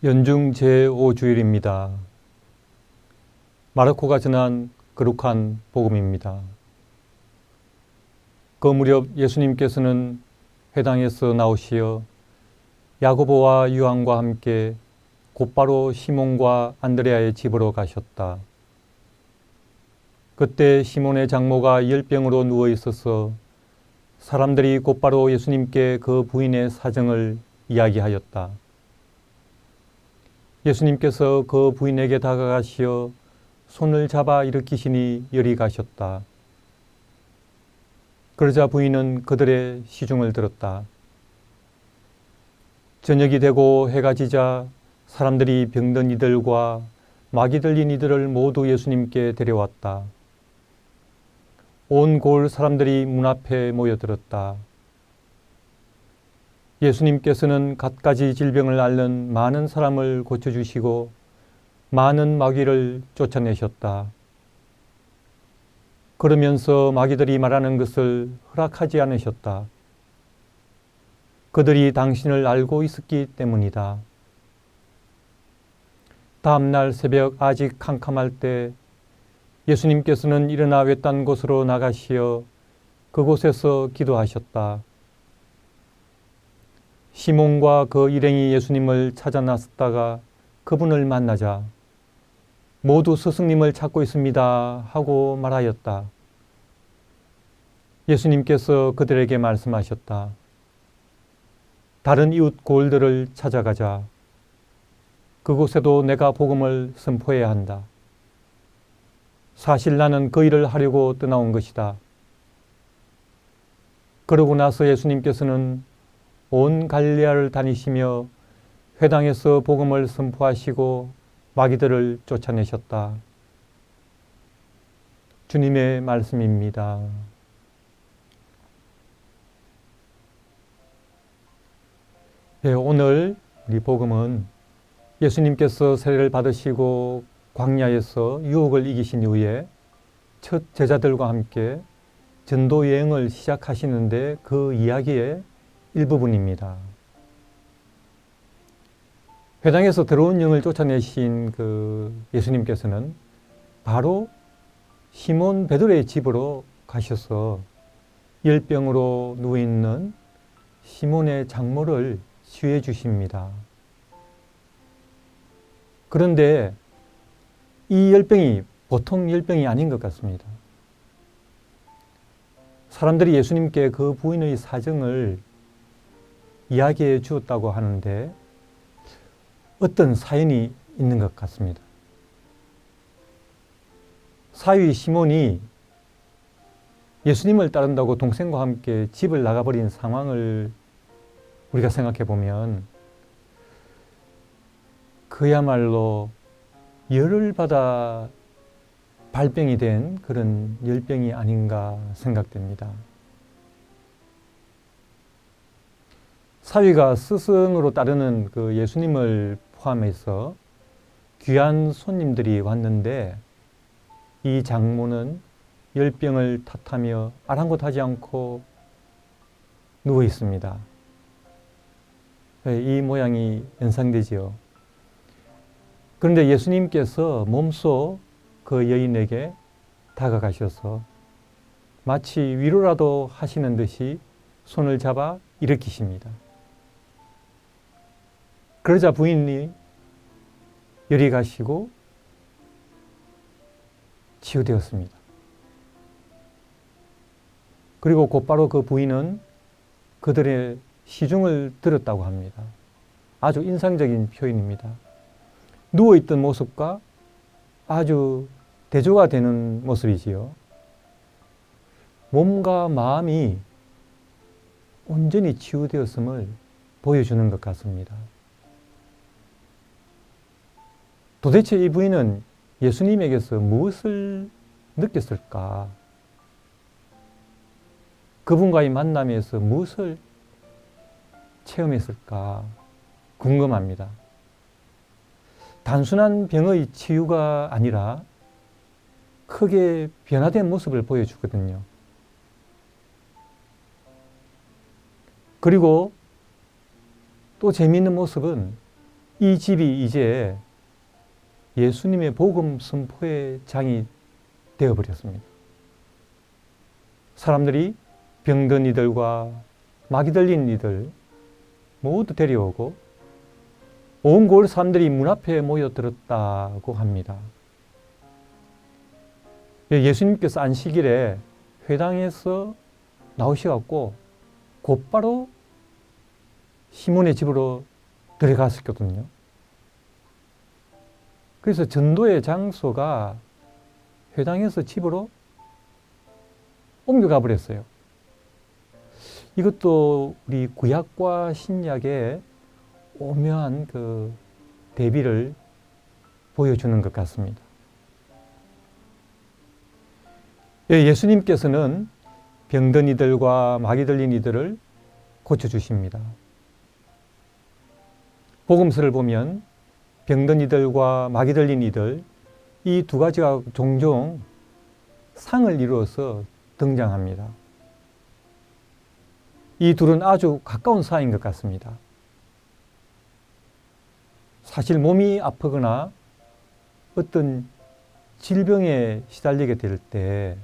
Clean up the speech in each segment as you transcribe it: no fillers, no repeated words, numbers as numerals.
연중 제5주일입니다. 마르코가 전한 거룩한 복음입니다. 그 무렵 예수님께서는 회당에서 나오시어 야고보와 요한과 함께 곧바로 시몬과 안드레아의 집으로 가셨다. 그때 시몬의 장모가 열병으로 누워 있어서 사람들이 곧바로 예수님께 그 부인의 사정을 이야기하였다. 예수님께서 그 부인에게 다가가시어 손을 잡아 일으키시니 열이 가셨다. 그러자 부인은 그들의 시중을 들었다. 저녁이 되고 해가 지자 사람들이 병든 이들과 마귀 들린 이들을 모두 예수님께 데려왔다. 온 고을 사람들이 문 앞에 모여들었다. 예수님께서는 갖가지 질병을 앓는 많은 사람을 고쳐주시고 많은 마귀를 쫓아내셨다. 그러면서 마귀들이 말하는 것을 허락하지 않으셨다. 그들이 당신을 알고 있었기 때문이다. 다음날 새벽 아직 캄캄할 때 예수님께서는 일어나 외딴 곳으로 나가시어 그곳에서 기도하셨다. 시몬과 그 일행이 예수님을 찾아 나섰다가 그분을 만나자 모두 스승님을 찾고 있습니다 하고 말하였다. 예수님께서 그들에게 말씀하셨다. 다른 이웃 고을들을 찾아가자. 그곳에도 내가 복음을 선포해야 한다. 사실 나는 그 일을 하려고 떠나온 것이다. 그러고 나서 예수님께서는 온 갈릴리아를 다니시며 회당에서 복음을 선포하시고 마귀들을 쫓아내셨다. 주님의 말씀입니다. 네, 오늘 우리 복음은 예수님께서 세례를 받으시고 광야에서 유혹을 이기신 이후에 첫 제자들과 함께 전도 여행을 시작하시는데 그 이야기의 일부분입니다. 회당에서 더러운 영을 쫓아내신 그 예수님께서는 바로 시몬 베드로의 집으로 가셔서 열병으로 누워있는 시몬의 장모를 치유해 주십니다. 그런데 이 열병이 보통 열병이 아닌 것 같습니다. 사람들이 예수님께 그 부인의 사정을 이야기해 주었다고 하는데 어떤 사연이 있는 것 같습니다. 사위 시몬이 예수님을 따른다고 동생과 함께 집을 나가버린 상황을 우리가 생각해 보면 그야말로 열을 받아 발병이 된 그런 열병이 아닌가 생각됩니다. 사위가 스승으로 따르는 그 예수님을 포함해서 귀한 손님들이 왔는데 이 장모는 열병을 탓하며 아랑곳하지 않고 누워 있습니다. 이 모양이 연상되지요. 그런데 예수님께서 몸소 그 여인에게 다가가셔서 마치 위로라도 하시는 듯이 손을 잡아 일으키십니다. 그러자 부인이 열이 가시고 치유되었습니다. 그리고 곧바로 그 부인은 그들의 시중을 들었다고 합니다. 아주 인상적인 표현입니다. 누워있던 모습과 아주 대조가 되는 모습이지요. 몸과 마음이 온전히 치유되었음을 보여주는 것 같습니다. 도대체 이 부인은 예수님에게서 무엇을 느꼈을까? 그분과의 만남에서 무엇을 체험했을까? 궁금합니다. 단순한 병의 치유가 아니라 크게 변화된 모습을 보여주거든요. 그리고 또 재미있는 모습은 이 집이 이제 예수님의 복음 선포의 장이 되어버렸습니다. 사람들이 병든 이들과 마귀 들린 이들 모두 데려오고 온 고을 사람들이 문 앞에 모여들었다고 합니다. 예수님께서 안식일에 회당에서 나오셔갖고 곧바로 시몬의 집으로 들어갔었거든요. 그래서 전도의 장소가 회당에서 집으로 옮겨가 버렸어요. 이것도 우리 구약과 신약의 오묘한 그 대비를 보여주는 것 같습니다. 예수님께서는 병든 이들과 마귀 들린 이들을 고쳐주십니다. 복음서를 보면 병든 이들과 마귀 들린 이들, 이 두 가지가 종종 상을 이루어서 등장합니다. 이 둘은 아주 가까운 사이인 것 같습니다. 사실 몸이 아프거나 어떤 질병에 시달리게 될 때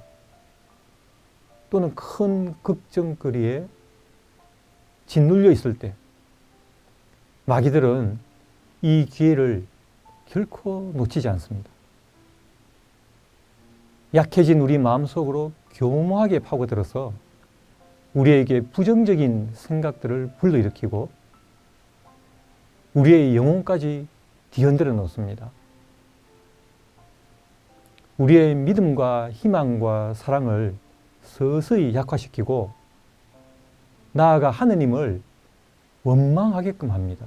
또는 큰 걱정거리에 짓눌려 있을 때 마귀들은 이 기회를 결코 놓치지 않습니다. 약해진 우리 마음속으로 교묘하게 파고들어서 우리에게 부정적인 생각들을 불러일으키고 우리의 영혼까지 뒤흔들어 놓습니다. 우리의 믿음과 희망과 사랑을 서서히 약화시키고 나아가 하느님을 원망하게끔 합니다.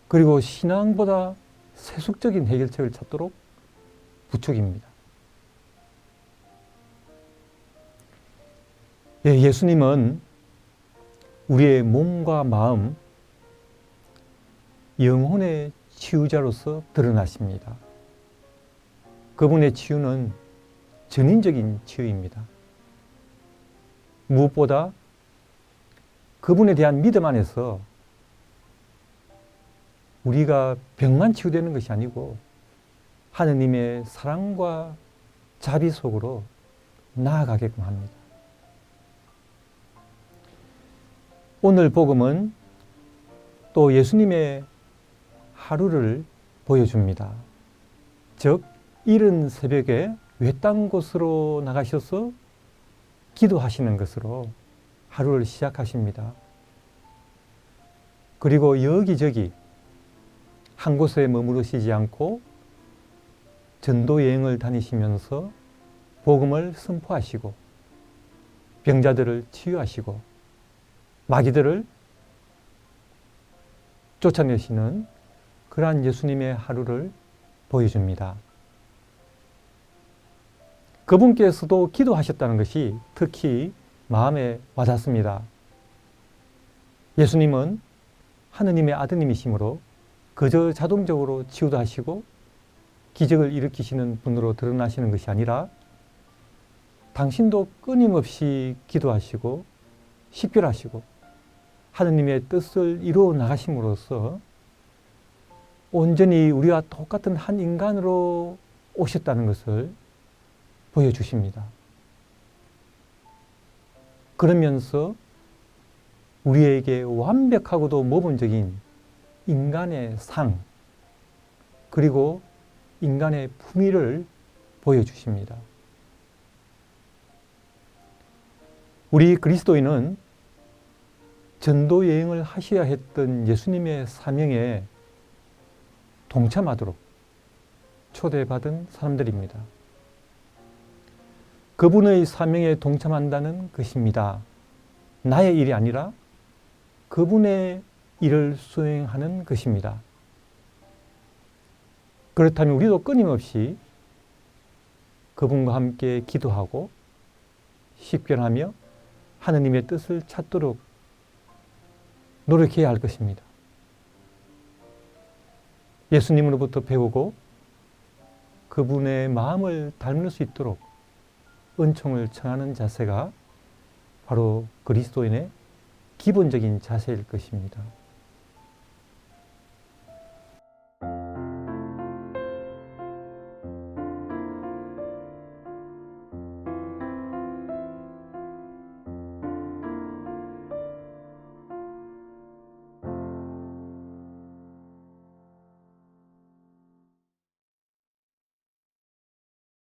그리고 신앙보다 세속적인 해결책을 찾도록 부추깁니다. 예수님은 우리의 몸과 마음, 영혼의 치유자로서 드러나십니다. 그분의 치유는 전인적인 치유입니다. 무엇보다 그분에 대한 믿음 안에서 우리가 병만 치유되는 것이 아니고 하느님의 사랑과 자비 속으로 나아가게끔 합니다. 오늘 복음은 또 예수님의 하루를 보여줍니다. 즉, 이른 새벽에 외딴 곳으로 나가셔서 기도하시는 것으로 하루를 시작하십니다. 그리고 여기저기 한 곳에 머무르시지 않고 전도 여행을 다니시면서 복음을 선포하시고 병자들을 치유하시고 마귀들을 쫓아내시는 그러한 예수님의 하루를 보여줍니다. 그분께서도 기도하셨다는 것이 특히 마음에 와닿습니다. 예수님은 하느님의 아드님이시므로 그저 자동적으로 치유도 하시고 기적을 일으키시는 분으로 드러나시는 것이 아니라 당신도 끊임없이 기도하시고 식별하시고 하느님의 뜻을 이루어 나가심으로써 온전히 우리와 똑같은 한 인간으로 오셨다는 것을 보여주십니다. 그러면서 우리에게 완벽하고도 모범적인 인간의 상 그리고 인간의 품위를 보여주십니다. 우리 그리스도인은 전도 여행을 하셔야 했던 예수님의 사명에 동참하도록 초대받은 사람들입니다. 그분의 사명에 동참한다는 것입니다. 나의 일이 아니라 그분의 일을 수행하는 것입니다. 그렇다면 우리도 끊임없이 그분과 함께 기도하고 식별하며 하느님의 뜻을 찾도록 노력해야 할 것입니다. 예수님으로부터 배우고 그분의 마음을 닮을 수 있도록 은총을 청하는 자세가 바로 그리스도인의 기본적인 자세일 것입니다.